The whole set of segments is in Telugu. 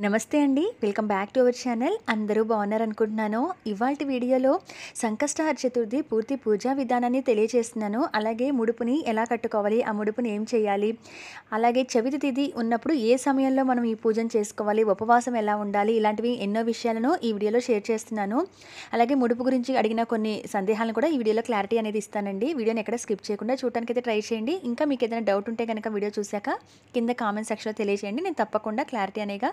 నమస్తే అండి. Welcome back to our channel. అందరూ బాగున్నారనుకుంటున్నాను. ఇవాల్టి వీడియోలో సంకష్టహర చతుర్థి పూర్తి పూజా విధానాన్ని తెలియజేస్తున్నాను. అలాగే ముడుపుని ఎలా కట్టుకోవాలి, ఆ ముడుపుని ఏం చేయాలి, అలాగే చవితి తిథి ఉన్నప్పుడు ఏ సమయంలో మనం ఈ పూజను చేసుకోవాలి, ఉపవాసం ఎలా ఉండాలి, ఇలాంటివి ఎన్నో విషయాలను ఈ వీడియోలో షేర్ చేస్తున్నాను. అలాగే ముడుపు గురించి అడిగిన కొన్ని సందేహాలను కూడా ఈ వీడియోలో క్లారిటీ అనేది ఇస్తానండి. వీడియోని ఎక్కడ స్కిప్ చేయకుండా చూడటానికైతే ట్రై చేయండి. ఇంకా మీకు ఏదైనా డౌట్ ఉంటే కనుక వీడియో చూశాక కింద కామెంట్ సెక్షన్లో తెలియజేయండి. నేను తప్పకుండా క్లారిటీ అనేగా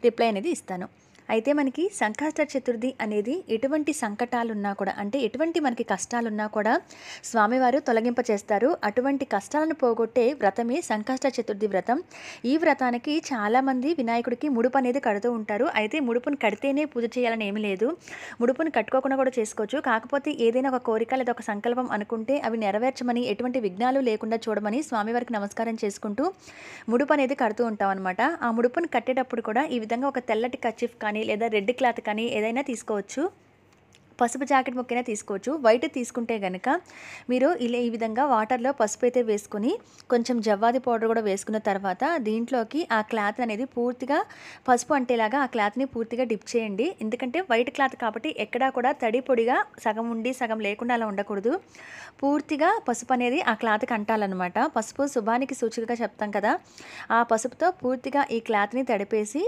రిప్లై అనేది ఇస్తాను. అయితే మనకి సంకష్ట చతుర్థి అనేది ఎటువంటి సంకటాలున్నా కూడా, అంటే ఎటువంటి మనకి కష్టాలున్నా కూడా స్వామివారు తొలగింపచేస్తారు. అటువంటి కష్టాలను పోగొట్టే వ్రతమే సంకష్ట చతుర్థి వ్రతం. ఈ వ్రతానికి చాలామంది వినాయకుడికి ముడుపు అనేది కడుతూ ఉంటారు. అయితే ముడుపును కడితేనే పూజ చేయాలని ఏమీ లేదు, ముడుపును కట్టుకోకుండా కూడా చేసుకోవచ్చు. కాకపోతే ఏదైనా ఒక కోరిక లేదా ఒక సంకల్పం అనుకుంటే అవి నెరవేర్చమని, ఎటువంటి విఘ్నాలు లేకుండా చూడమని స్వామివారికి నమస్కారం చేసుకుంటూ ముడుపు అనేది కడుతూ ఉంటాం అనమాట. ఆ ముడుపును కట్టేటప్పుడు కూడా ఈ విధంగా ఒక తెల్లటి కర్చీఫ్ కానీ లేదా రెడ్ క్లాత్ కానీ ఏదైనా తీసుకోవచ్చు. పసుపు జాకెట్ ముక్కైనా తీసుకోవచ్చు. వైట్ తీసుకుంటే కనుక మీరు ఈ విధంగా వాటర్లో పసుపు అయితే వేసుకొని కొంచెం జవ్వాది పౌడర్ కూడా వేసుకున్న తర్వాత దీంట్లోకి ఆ క్లాత్ అనేది పూర్తిగా పసుపు అంటేలాగా ఆ క్లాత్ని పూర్తిగా డిప్ చేయండి. ఎందుకంటే వైట్ క్లాత్ కాబట్టి ఎక్కడా కూడా తడి పొడిగా సగం ఉండి సగం లేకుండా అలా ఉండకూడదు. పూర్తిగా పసుపు అనేది ఆ క్లాత్కి అంటాలన్నమాట. పసుపు శుభానికి సూచికగా చెప్తాం కదా, ఆ పసుపుతో పూర్తిగా ఈ క్లాత్ని తడిపేసి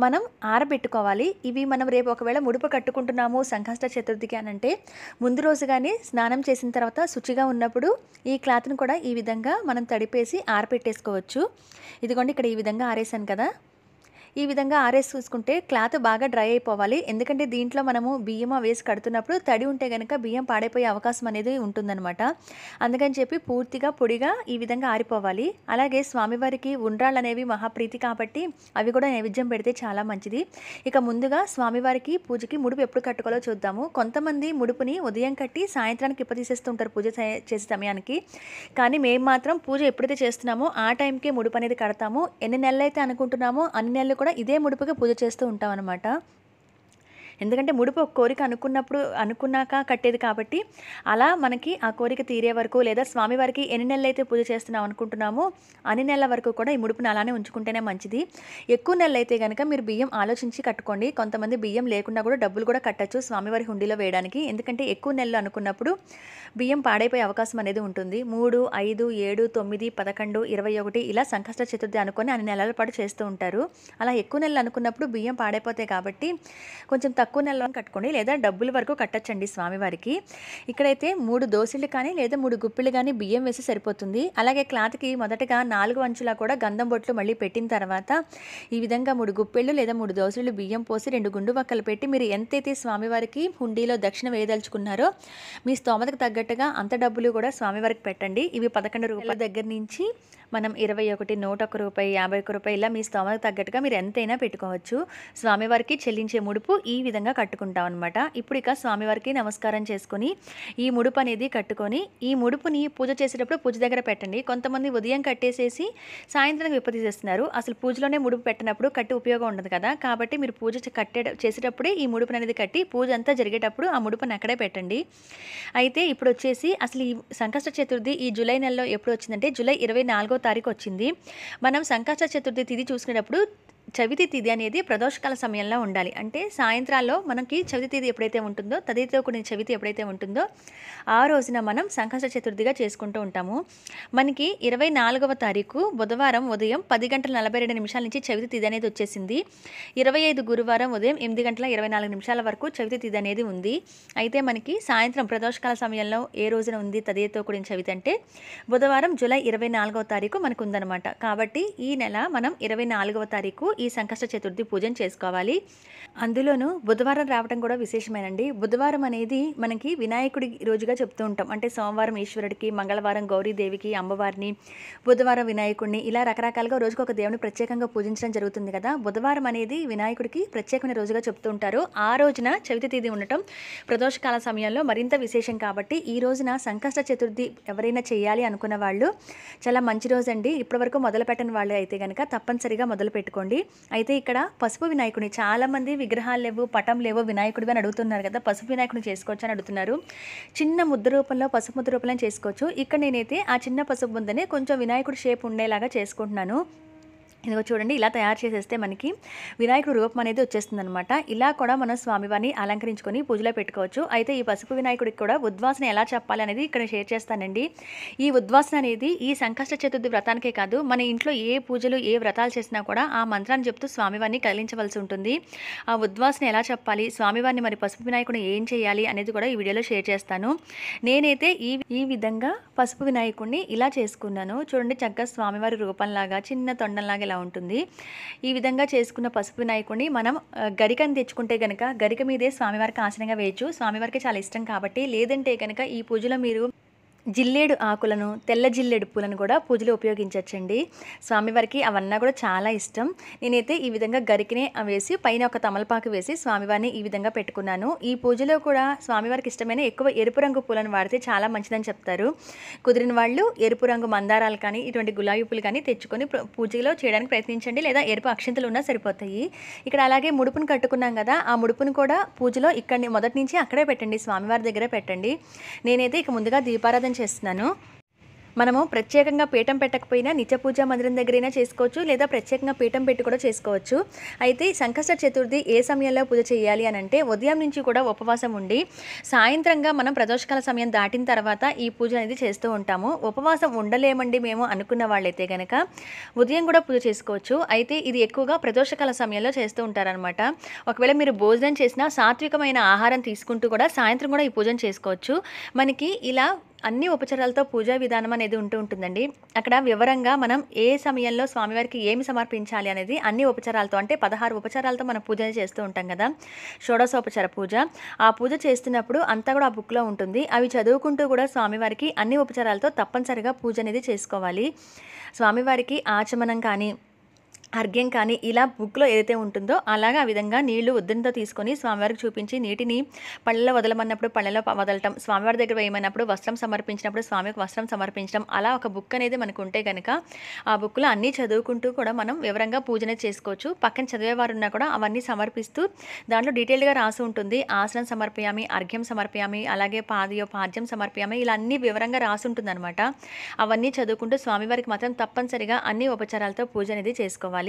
మనం ఆరబెట్టుకోవాలి. ఇవి మనం రేపు ఒకవేళ ముడుపు కట్టుకుంటున్నాము సంకష్ట చతుర్థికి అని అంటే ముందు రోజు కానీ స్నానం చేసిన తర్వాత శుచిగా ఉన్నప్పుడు ఈ క్లాత్ని కూడా ఈ విధంగా మనం తడిపేసి ఆరబెట్టేసుకోవచ్చు. ఇదిగోండి ఇక్కడ ఈ విధంగా ఆరేసాను కదా, ఈ విధంగా ఆరేసుకుంటే క్లాత్ బాగా డ్రై అయిపోవాలి. ఎందుకంటే దీంట్లో మనము బియ్యం వేసి కడుతున్నప్పుడు తడి ఉంటే కనుక బియ్యం పాడైపోయే అవకాశం అనేది ఉంటుందన్నమాట. అందుకని చెప్పి పూర్తిగా పొడిగా ఈ విధంగా ఆరిపోవాలి. అలాగే స్వామివారికి ఉండ్రాళ్ళు అనేవి మహాప్రీతి కాబట్టి అవి కూడా నైవేద్యం పెడితే చాలా మంచిది. ఇక ముందుగా స్వామివారికి పూజకి ముడుపు ఎప్పుడు కట్టుకోవాలో చూద్దాము. కొంతమంది ముడుపుని ఉదయం కట్టి సాయంత్రానికి ఇప్పతీసేస్తుంటారు పూజ చేసే సమయానికి. కానీ మేము మాత్రం పూజ ఎప్పుడైతే చేస్తున్నామో ఆ టైంకే ముడుపు అనేది కడతాము. ఎన్ని నెలలు అయితే అనుకుంటున్నామో అన్ని నెలలు కూడా ఇదే ముడుపుగా పూజ చేస్తూ ఉంటాం అన్నమాట. ఎందుకంటే ముడుపు ఒక కోరిక అనుకున్నాక కట్టేది కాబట్టి అలా మనకి ఆ కోరిక తీరే వరకు, లేదా స్వామివారికి ఎన్ని నెలలు అయితే పూజ చేస్తున్నాం అనుకుంటున్నామో అన్ని నెలల వరకు కూడా ఈ ముడుపుని అలానే ఉంచుకుంటేనే మంచిది. ఎక్కువ నెలలు అయితే కనుక మీరు బియ్యం ఆలోచించి కట్టుకోండి. కొంతమంది బియ్యం లేకుండా కూడా డబ్బులు కూడా కట్టచ్చు స్వామివారి హుండీలో వేయడానికి. ఎందుకంటే ఎక్కువ నెలలు అనుకున్నప్పుడు బియ్యం పాడైపోయే అవకాశం అనేది ఉంటుంది. 3, 5, 7, 9, 11, 21 ఇలా సంకష్ట చతుర్థి అనుకొని అన్ని నెలల పాటు చేస్తూ ఉంటారు. అలా ఎక్కువ నెలలు అనుకున్నప్పుడు బియ్యం పాడైపోతాయి కాబట్టి కొంచెం తక్కువ నెలలో కట్టుకోండి, లేదా డబ్బుల వరకు కట్టచ్చండి స్వామివారికి. ఇక్కడైతే 3 దోసెలు కానీ లేదా 3 గుప్పిళ్ళు కానీ బియ్యం వేసి సరిపోతుంది. అలాగే క్లాత్కి మొదటగా 4 అంచులా కూడా గంధం బొట్లు మళ్ళీ పెట్టిన తర్వాత ఈ విధంగా 3 గుప్పిళ్ళు లేదా 3 దోసెలు బియ్యం పోసి 2 గుండు వక్కలు పెట్టి మీరు ఎంతైతే స్వామివారికి హుండీలో దక్షిణ వేయదలుచుకున్నారో మీ స్తోమతకు తగ్గట్టుగా అంత డబ్బులు కూడా స్వామివారికి పెట్టండి. ఇవి 11 రూపాయల దగ్గర నుంచి మనం 21, 101 రూపాయి, 51 రూపాయి ఇలా మీ స్తోమతకు తగ్గట్టుగా మీరు ఎంతైనా పెట్టుకోవచ్చు. స్వామివారికి చెల్లించే ముడుపు ఈ విధంగా కట్టుకుంటాం అనమాట. ఇప్పుడు ఇక స్వామివారికి నమస్కారం చేసుకొని ఈ ముడుపు అనేది కట్టుకొని ఈ ముడుపుని పూజ చేసేటప్పుడు పూజ దగ్గర పెట్టండి. కొంతమంది ఉదయం కట్టేసేసి సాయంత్రం విప్పతీసేస్తున్నారు. అసలు పూజలోనే ముడుపు పెట్టినప్పుడు కట్టి ఉపయోగం ఉండదు కదా, కాబట్టి మీరు పూజ చేసేటప్పుడే ఈ ముడుపు అనేది కట్టి పూజ అంతా జరిగేటప్పుడు ఆ ముడుపుని అక్కడే పెట్టండి. అయితే ఇప్పుడు వచ్చేసి అసలు ఈ సంకష్ట చతుర్థి ఈ జూలై నెలలో ఎప్పుడు వచ్చిందంటే జూలై 24వ తారీఖు వచ్చింది. మనం సంకష్ట చతుర్థి తిథి చూసుకునేటప్పుడు చవితి తిథి అనేది ప్రదోషకాల సమయంలో ఉండాలి. అంటే సాయంత్రాల్లో మనకి చవితి తిథి ఎప్పుడైతే ఉంటుందో, తదితో కూడిన చవితి ఎప్పుడైతే ఉంటుందో ఆ రోజున మనం సంకష్ట చతుర్థిగా చేసుకుంటూ ఉంటాము. మనకి 24వ తారీఖు బుధవారం ఉదయం 10:42 నుంచి చవితి తిథి అనేది వచ్చేసింది. 25 గురువారం ఉదయం 8:24 వరకు చవితి తిథి అనేది ఉంది. అయితే మనకి సాయంత్రం ప్రదోషకాల సమయంలో ఏ రోజున ఉంది తదితో కూడిన చవితి అంటే బుధవారం జూలై 24వ తారీఖు మనకు ఉందన్నమాట. కాబట్టి ఈ నెల మనం 24వ తారీఖు ఈ సంకష్ట చతుర్థి పూజను చేసుకోవాలి. అందులోనూ బుధవారం రావడం కూడా విశేషమేనండి. బుధవారం అనేది మనకి వినాయకుడి రోజుగా చెప్తూ ఉంటాం. అంటే సోమవారం ఈశ్వరుడికి, మంగళవారం గౌరీదేవికి అమ్మవారిని, బుధవారం వినాయకుడిని ఇలా రకరకాలుగా రోజుకు ఒక దేవుని ప్రత్యేకంగా పూజించడం జరుగుతుంది కదా. బుధవారం అనేది వినాయకుడికి ప్రత్యేకమైన రోజుగా చెప్తూ ఉంటారు. ఆ రోజున చవితి తిథి ఉండటం ప్రదోషకాల సమయంలో మరింత విశేషం కాబట్టి ఈ రోజున సంకష్ట చతుర్థి ఎవరైనా చేయాలి అనుకున్న వాళ్ళు చాలా మంచి రోజండి. ఇప్పటివరకు మొదలు పెట్టని వాళ్ళు అయితే కనుక తప్పనిసరిగా మొదలు పెట్టుకోండి. అయితే ఇక్కడ పసుపు వినాయకుడిని చాలామంది విగ్రహాలు లేవు, పటం లేవో వినాయకుడివి అని అడుగుతున్నారు కదా. పసుపు వినాయకుడిని చేసుకోవచ్చు అని అడుగుతున్నారు. చిన్న ముద్ద రూపంలో, పసుపు ముద్ద రూపంలో చేసుకోవచ్చు. ఇక్కడ నేనైతే ఆ చిన్న పసుపు ముద్దని కొంచెం వినాయకుడి షేప్ ఉండేలాగా చేసుకుంటున్నాను. ఇదిగో చూడండి, ఇలా తయారు చేసేస్తే మనకి వినాయకుడు రూపం అనేది వచ్చేస్తుందనమాట. ఇలా కూడా మనం స్వామివారిని అలంకరించుకొని పూజలో పెట్టుకోవచ్చు. అయితే ఈ పసుపు వినాయకుడికి కూడా ఉద్వాసన ఎలా చెప్పాలి అనేది ఇక్కడ షేర్ చేస్తానండి. ఈ ఉద్వాసన అనేది ఈ సంకష్ట చతుర్థి వ్రతానికే కాదు, మన ఇంట్లో ఏ పూజలు ఏ వ్రతాలు చేసినా కూడా ఆ మంత్రాన్ని చెప్తూ స్వామివారిని కదిలించవలసి ఉంటుంది. ఆ ఉద్వాసన ఎలా చెప్పాలి, స్వామివారిని మరి పసుపు వినాయకుడిని ఏం చేయాలి అనేది కూడా ఈ వీడియోలో షేర్ చేస్తాను. నేనైతే ఈ విధంగా పసుపు వినాయకుడిని ఇలా చేసుకున్నాను. చూడండి, చక్కగా స్వామివారి రూపంలాగా చిన్న తొండంలాగా ఇలా ఉంటుంది. ఈ విధంగా చేసుకున్న పసుపు వినాయకుడిని మనం గరికని తెచ్చుకుంటే కనుక గరిక మీదే స్వామివారికి ఆసనంగా వేయచ్చు. స్వామివారికి చాలా ఇష్టం కాబట్టి. లేదంటే కనుక ఈ పూజలో మీరు జిల్లేడు ఆకులను, తెల్ల జిల్లేడు పూలను కూడా పూజలో ఉపయోగించవచ్చండి. స్వామివారికి అవన్నా కూడా చాలా ఇష్టం. నేనైతే ఈ విధంగా గరికినే వేసి పైన ఒక తమలపాకు వేసి స్వామివారిని ఈ విధంగా పెట్టుకున్నాను. ఈ పూజలో కూడా స్వామివారికి ఇష్టమైన ఎక్కువ ఎరుపు రంగు పూలను వాడితే చాలా మంచిదని చెప్తారు. కుదిరిన వాళ్ళు ఎరుపు రంగు మందారాలు కానీ ఇటువంటి గులాబీ పూలు కానీ తెచ్చుకొని పూజలో చేయడానికి ప్రయత్నించండి. లేదా ఎరుపు అక్షింతలు ఉన్నా సరిపోతాయి. ఇక్కడ అలాగే ముడుపును కట్టుకున్నాం కదా, ఆ ముడుపును కూడా పూజలో ఇక్కడిని మొదటి నుంచి అక్కడే పెట్టండి, స్వామివారి దగ్గరే పెట్టండి. నేనైతే ఇక ముందుగా దీపారాధన చేస్తున్నాను. మనము ప్రత్యేకంగా పీఠం పెట్టకపోయినా నిత్య పూజా మందిరం దగ్గరైనా చేసుకోవచ్చు, లేదా ప్రత్యేకంగా పీఠం పెట్టి కూడా చేసుకోవచ్చు. అయితే సంకష్ట చతుర్థి ఏ సమయంలో పూజ చేయాలి అని అంటే ఉదయం నుంచి కూడా ఉపవాసం ఉండి సాయంత్రంగా మనం ప్రదోషకాల సమయం దాటిన తర్వాత ఈ పూజ అనేది చేస్తూ ఉంటాము. ఉపవాసం ఉండలేమండి మేము అనుకున్న వాళ్ళైతే కనుక ఉదయం కూడా పూజ చేసుకోవచ్చు. అయితే ఇది ఎక్కువగా ప్రదోషకాల సమయంలో చేస్తూ ఉంటారనమాట. ఒకవేళ మీరు భోజనం చేసినా సాత్వికమైన ఆహారం తీసుకుంటూ కూడా సాయంత్రం కూడా ఈ పూజను చేసుకోవచ్చు. మనకి ఇలా అన్ని ఉపచారాలతో పూజా విధానం అనేది ఉంటుందండి. అక్కడ వివరంగా మనం ఏ సమయంలో స్వామివారికి ఏమి సమర్పించాలి అనేది అన్ని ఉపచారాలతో, అంటే 16 ఉపచారాలతో మనం పూజ చేస్తూ ఉంటాం కదా, షోడశోపచార పూజ. ఆ పూజ చేస్తున్నప్పుడు అంతా కూడా ఆ బుక్లో ఉంటుంది. అవి చదువుకుంటూ కూడా స్వామివారికి అన్ని ఉపచారాలతో తప్పనిసరిగా పూజ అనేది చేసుకోవాలి. స్వామివారికి ఆచమనం కానీ అర్ఘ్యం కానీ ఇలా బుక్లో ఏదైతే ఉంటుందో అలాగా ఆ విధంగా నీళ్లు ఉద్దరంతో తీసుకొని స్వామివారికి చూపించి నీటిని పళ్ళలో వదలమన్నప్పుడు పళ్ళలో వదలటం, స్వామివారి దగ్గర వేయమన్నప్పుడు వస్త్రం సమర్పించినప్పుడు స్వామికి వస్త్రం సమర్పించడం, అలా ఒక బుక్ అనేది మనకు ఉంటే కనుక ఆ బుక్లో అన్నీ చదువుకుంటూ కూడా మనం వివరంగా పూజనే చేసుకోవచ్చు. పక్కన చదివేవారు ఉన్నా కూడా అవన్నీ సమర్పిస్తూ దాంట్లో డీటెయిల్గా రాసి ఉంటుంది. ఆసనం సమర్పయామి, అర్ఘ్యం సమర్పయామి, అలాగే పాద్యం సమర్పయామి, ఇలా అన్నీ వివరంగా రాసి ఉంటుంది అనమాట. అవన్నీ చదువుకుంటూ స్వామివారికి మాత్రం తప్పనిసరిగా అన్ని ఉపచారాలతో పూజ అనేది చేసుకోవాలి.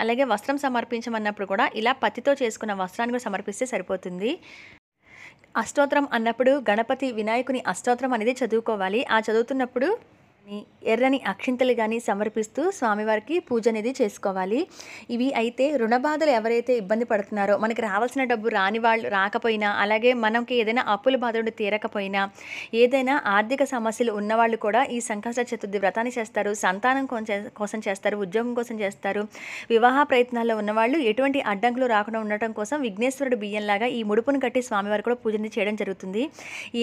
అలాగే వస్త్రం సమర్పించమన్నప్పుడు కూడా ఇలా పత్తితో చేసుకున్న వస్త్రాన్ని కూడా సమర్పిస్తే సరిపోతుంది. అష్టోత్తరం అన్నప్పుడు గణపతి వినాయకుని అష్టోత్తరం అనేది చదువుకోవాలి. ఆ చదువుతున్నప్పుడు ఎర్రని అక్షింతలు కానీ సమర్పిస్తూ స్వామివారికి పూజ అనేది చేసుకోవాలి. ఇవి అయితే రుణబాధలు ఎవరైతే ఇబ్బంది పడుతున్నారో, మనకి రావాల్సిన డబ్బు రాని వాళ్ళు రాకపోయినా, అలాగే మనకి ఏదైనా అప్పుల బాధ ఉండి తీరకపోయినా, ఏదైనా ఆర్థిక సమస్యలు ఉన్నవాళ్ళు కూడా ఈ సంకష్ట చతుర్థి వ్రతాన్ని చేస్తారు. సంతానం కోసం చేస్తారు, ఉద్యోగం కోసం చేస్తారు. వివాహ ప్రయత్నాల్లో ఉన్నవాళ్ళు ఎటువంటి అడ్డంకులు రాకుండా ఉండటం కోసం విఘ్నేశ్వరుడు బియ్యంలాగా ఈ ముడుపును కట్టి స్వామివారికి కూడా పూజ చేయడం జరుగుతుంది.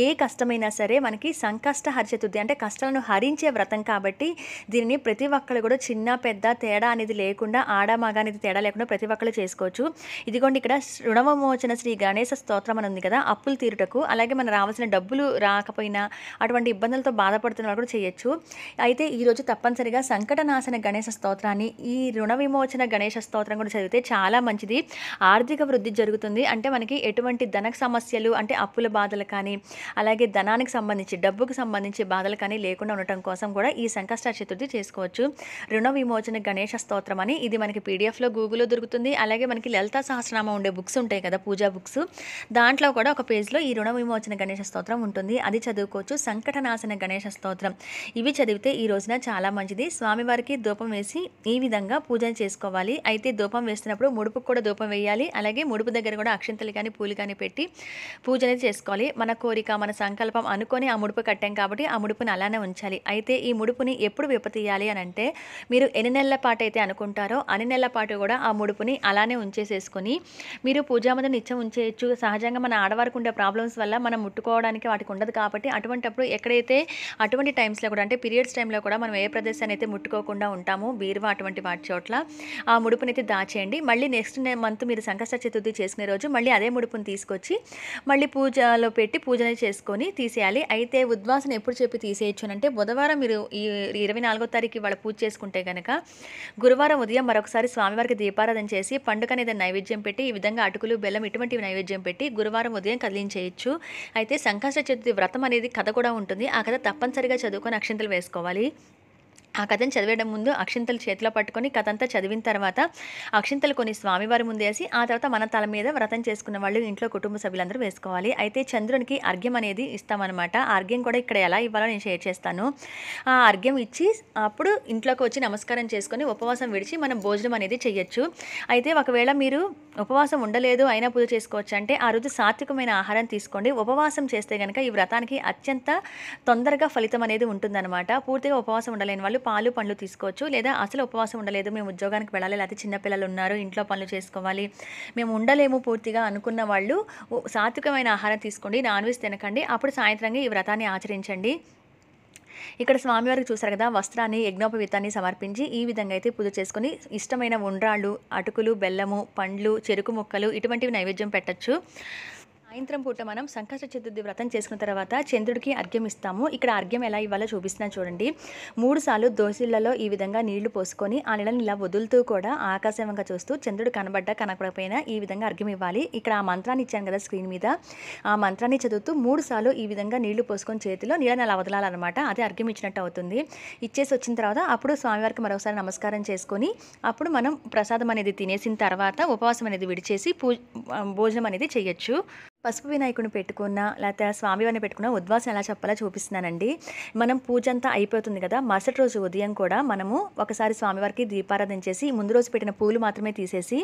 ఏ కష్టమైనా సరే మనకి సంకష్ట హరిచతుర్థి అంటే కష్టాలను హరించే వ్రతం కాబట్టి దీనిని ప్రతి ఒక్కరు కూడా చిన్న పెద్ద తేడా అనేది లేకుండా, ఆడ మగ అనేది తేడా లేకుండా ప్రతి ఒక్కరు చేసుకోవచ్చు. ఇదిగోండి, ఇక్కడ రుణవిమోచన శ్రీ గణేశ స్తోత్రం అని ఉంది కదా, అప్పులు తీరుటకు. అలాగే మనకు రావాల్సిన డబ్బులు రాకపోయినా అటువంటి ఇబ్బందులతో బాధపడుతున్న వాళ్ళు కూడా చేయొచ్చు. అయితే ఈరోజు తప్పనిసరిగా సంకటనాశన గణేశ స్తోత్రాన్ని, ఈ రుణ విమోచన గణేశ స్తోత్రం కూడా చదివితే చాలా మంచిది. ఆర్థిక వృద్ధి జరుగుతుంది. అంటే మనకి ఎటువంటి ధన సమస్యలు, అంటే అప్పుల బాధలు కానీ, అలాగే ధనానికి సంబంధించి డబ్బుకు సంబంధించి బాధలు కానీ లేకుండా ఉండటం కోసం కూడా ఈ సంకష్ట చతుర్థి చేసుకోవచ్చు. రుణ విమోచన గణేశ స్తోత్రం అని ఇది మనకి పీడిఎఫ్లో గూగుల్లో దొరుకుతుంది. అలాగే మనకి లలితా సహస్రనామం ఉండే బుక్స్ ఉంటాయి కదా, పూజా బుక్స్, దాంట్లో కూడా ఒక పేజ్లో ఈ రుణ విమోచన గణేశ స్తోత్రం ఉంటుంది. అది చదువుకోవచ్చు. సంకటనాశన గణేశ స్తోత్రం ఇవి చదివితే ఈ రోజున చాలా మంచిది. స్వామివారికి ధూపం వేసి ఈ విధంగా పూజ చేసుకోవాలి. అయితే ధూపం వేస్తున్నప్పుడు ముడుపుకు కూడా ధూపం వేయాలి. అలాగే ముడుపు దగ్గర కూడా అక్షింతలు కానీ పూలు కానీ పెట్టి పూజ అనేది చేసుకోవాలి. మన కోరిక, మన సంకల్పం అనుకొని ఆ ముడుపు కట్టాం కాబట్టి ఆ ముడుపుని అలానే ఉంచాలి. అయితే ఈ ముడుపుని ఎప్పుడు విప్పతీయాలి అని అంటే, మీరు ఎన్ని నెలల పాటు అయితే అనుకుంటారో అన్ని నెలల పాటు కూడా ఆ ముడుపుని అలానే ఉంచేసేసుకొని మీరు పూజామందిరం నిత్యం ఉంచేయచ్చు. సహజంగా మన ఆడవారికి ఉండే ప్రాబ్లమ్స్ వల్ల మనం ముట్టుకోవడానికి వాటికి ఉండదు కాబట్టి అటువంటిప్పుడు ఎక్కడైతే అటువంటి టైమ్స్లో కూడా, అంటే పీరియడ్స్ టైంలో కూడా మనం ఏ ప్రదేశాన్ని అయితే ముట్టుకోకుండా ఉంటామో, బీరువా అటువంటి వాటి చోట్ల ఆ ముడుపుని అయితే దాచేయండి. మళ్ళీ నెక్స్ట్ మంత్ మీరు సంకష్ట చతుర్థి చేసుకునే రోజు మళ్ళీ అదే ముడుపుని తీసుకొచ్చి మళ్ళీ పూజలో పెట్టి పూజనే చేసుకొని తీసేయాలి. అయితే ఉద్వాసన ఎప్పుడు చెప్పి తీసేయచ్చు అని అంటే, బుధవారం మీరు ఈ 24వ తారీఖు ఇవాళ పూజ చేసుకుంటే కనుక గురువారం ఉదయం మరొకసారి స్వామివారికి దీపారాధన చేసి పండుగనేది నైవేద్యం పెట్టి ఈ విధంగా అటుకులు, బెల్లం ఇటువంటివి నైవేద్యం పెట్టి గురువారం ఉదయం కదిలించేయచ్చు. అయితే సంకష్ట చతుర్థి వ్రతం అనేది కథ కూడా ఉంటుంది. ఆ కథ తప్పనిసరిగా చదువుకొని అక్షింతలు వేసుకోవాలి. ఆ కథను చదివేయడం ముందు అక్షింతలు చేతిలో పట్టుకొని కథంతా చదివిన తర్వాత అక్షింతలు కొన్ని స్వామివారి ముందేసి ఆ తర్వాత మన తల మీద వ్రతం చేసుకున్న వాళ్ళు ఇంట్లో కుటుంబ సభ్యులందరూ వేసుకోవాలి. అయితే చంద్రునికి అర్ఘ్యం అనేది ఇస్తామన్నమాట. ఆ అర్ఘ్యం కూడా ఇక్కడ ఎలా ఇవ్వాలో నేను షేర్ చేస్తాను. ఆ అర్ఘ్యం ఇచ్చి అప్పుడు ఇంట్లోకి వచ్చి నమస్కారం చేసుకొని ఉపవాసం విడిచి మనం భోజనం అనేది చెయ్యొచ్చు. అయితే ఒకవేళ మీరు ఉపవాసం ఉండలేదు అయినా పూజ చేసుకోవచ్చు అంటే ఆ రోజు సాత్వికమైన ఆహారం తీసుకోండి. ఉపవాసం చేస్తే కనుక ఈ వ్రతానికి అత్యంత తొందరగా ఫలితం అనేది ఉంటుందన్నమాట. పూర్తిగా ఉపవాసం ఉండలేని వాళ్ళు పాలు పండ్లు తీసుకోవచ్చు. లేదా అసలు ఉపవాసం ఉండలేదు, మేము ఉద్యోగానికి వెళ్ళాలి, లేకపోతే చిన్నపిల్లలు ఉన్నారు, ఇంట్లో పనులు చేసుకోవాలి, మేము ఉండలేము పూర్తిగా అనుకున్న వాళ్ళు సాత్వికమైన ఆహారం తీసుకోండి. నాన్ వెజ్ తినకండి. అప్పుడు సాయంత్రంగా ఈ వ్రతాన్ని ఆచరించండి. ఇక్కడ స్వామివారికి చూసారు కదా, వస్త్రాన్ని యజ్ఞోపవీతాన్ని సమర్పించి ఈ విధంగా అయితే పూజ చేసుకొని ఇష్టమైన ఉండ్రాళ్ళు, అటుకులు, బెల్లము, పండ్లు, చెరుకు ముక్కలు ఇటువంటివి నైవేద్యం పెట్టచ్చు. సాయంత్రం పూట మనం సంకష్ట చతుర్థి వ్రతం చేసుకున్న తర్వాత చంద్రుడికి అర్ఘ్యం ఇస్తాము. ఇక్కడ అర్ఘ్యం ఎలా ఇవ్వాలో చూపిస్తున్నాను చూడండి. 3 సార్లు దోసిళ్లలో ఈ విధంగా నీళ్లు పోసుకొని ఆ నీళ్ళని ఇలా వదులుతూ కూడా ఆకాశవంగా చూస్తూ చంద్రుడు కనబడ్డా కనపడకపోయినా ఈ విధంగా అర్ఘ్యం ఇవ్వాలి. ఇక్కడ ఆ మంత్రాన్ని ఇచ్చాను కదా స్క్రీన్ మీద, ఆ మంత్రాన్ని చదువుతూ 3 సార్లు ఈ విధంగా నీళ్లు పోసుకొని చేతిలో నీళ్ళని అలా వదలాలన్నమాట. అదే అర్ఘ్యం ఇచ్చినట్టు అవుతుంది. ఇచ్చేసి వచ్చిన తర్వాత అప్పుడు స్వామివారికి మరోసారి నమస్కారం చేసుకొని అప్పుడు మనం ప్రసాదం అనేది తినేసిన తర్వాత ఉపవాసం అనేది విడిచేసి భోజనం అనేది చేయొచ్చు. పసుపు వినాయకుడిని పెట్టుకున్న లేకపోతే స్వామివారిని పెట్టుకున్న ఉద్వాసం ఎలా చెప్పాలో చూపిస్తున్నానండి. మనం పూజ అంతా అయిపోతుంది కదా, మరుసటి రోజు ఉదయం కూడా మనము ఒకసారి స్వామివారికి దీపారాధన చేసి ముందు రోజు పెట్టిన పూలు మాత్రమే తీసేసి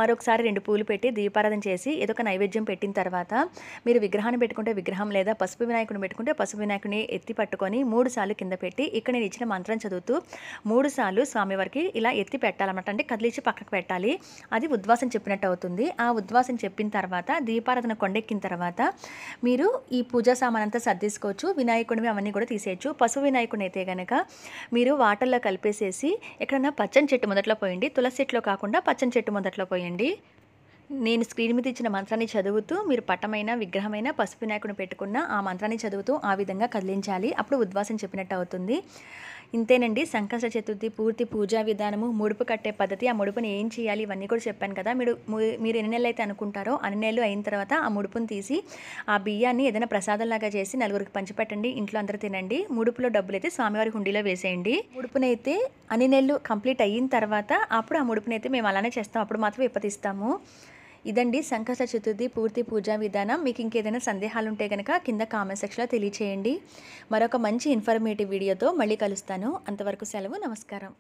మరొకసారి 2 పూలు పెట్టి దీపారాధన చేసి ఏదో ఒక నైవేద్యం పెట్టిన తర్వాత మీరు విగ్రహాన్ని పెట్టుకుంటే విగ్రహం లేదా పసుపు వినాయకుడిని పెట్టుకుంటే పసుపు వినాయకుడిని ఎత్తి పట్టుకొని 3 సార్లు కింద పెట్టి ఇక్కడ నేను ఇచ్చిన మంత్రం చదువుతూ 3 సార్లు స్వామివారికి ఇలా ఎత్తి పెట్టాలన్నమాట. అంటే కదిలించి పక్కకు పెట్టాలి. అది ఉద్వాసం చెప్పినట్టు అవుతుంది. ఆ ఉద్వాసం చెప్పిన తర్వాత దీపారాధన కొండెక్కిన తర్వాత మీరు ఈ పూజా సామాన్ అంతా సర్దేసుకోవచ్చు. వినాయకుడివి అవన్నీ కూడా తీసేయచ్చు. పసుపు వినాయకుడిని అయితే కనుక మీరు వాటర్లో కలిపేసేసి ఎక్కడన్నా పచ్చని చెట్టు మొదట్లో పోయండి. తులసి చెట్టులో కాకుండా పచ్చని చెట్టు మొదట్లో పోయండి. నేను స్క్రీన్ మీద ఇచ్చిన మంత్రాన్ని చదువుతూ మీరు పటమైన విగ్రహమైన పసుపు వినాయకుడిని పెట్టుకున్న ఆ మంత్రాన్ని చదువుతూ ఆ విధంగా కదిలించాలి. అప్పుడు ఉద్వాసం చెప్పినట్టు అవుతుంది. ఇంతేనండి సంకష్ట చతుర్థి పూర్తి పూజా విధానము. ముడుపు కట్టే పద్ధతి, ఆ ముడుపుని ఏం చేయాలి ఇవన్నీ కూడా చెప్పాను కదా. మీరు ఎన్ని నెలలు అయితే అనుకుంటారో అన్ని నెలలు అయిన తర్వాత ఆ ముడుపుని తీసి ఆ బియ్యాన్ని ఏదైనా ప్రసాదంలాగా చేసి నలుగురికి పంచిపెట్టండి. ఇంట్లో అందరూ తినండి. ముడుపులో డబ్బులు అయితే స్వామివారి హుండీలో వేసేయండి. ముడుపునైతే అన్ని నెలలు కంప్లీట్ అయిన తర్వాత అప్పుడు ఆ ముడుపునైతే మేము అలానే చేస్తాం. అప్పుడు మాత్రం విప్పతీస్తాము. ఇదండి సంకష్ట చతుర్థి పూర్తి పూజా విధానం. మీకు ఇంకేదైనా సందేహాలు ఉంటే కనుక కింద కామెంట్ సెక్షన్లో తెలియచేయండి. మరొక మంచి ఇన్ఫర్మేటివ్ వీడియోతో మళ్ళీ కలుస్తాను. అంతవరకు సెలవు. నమస్కారం.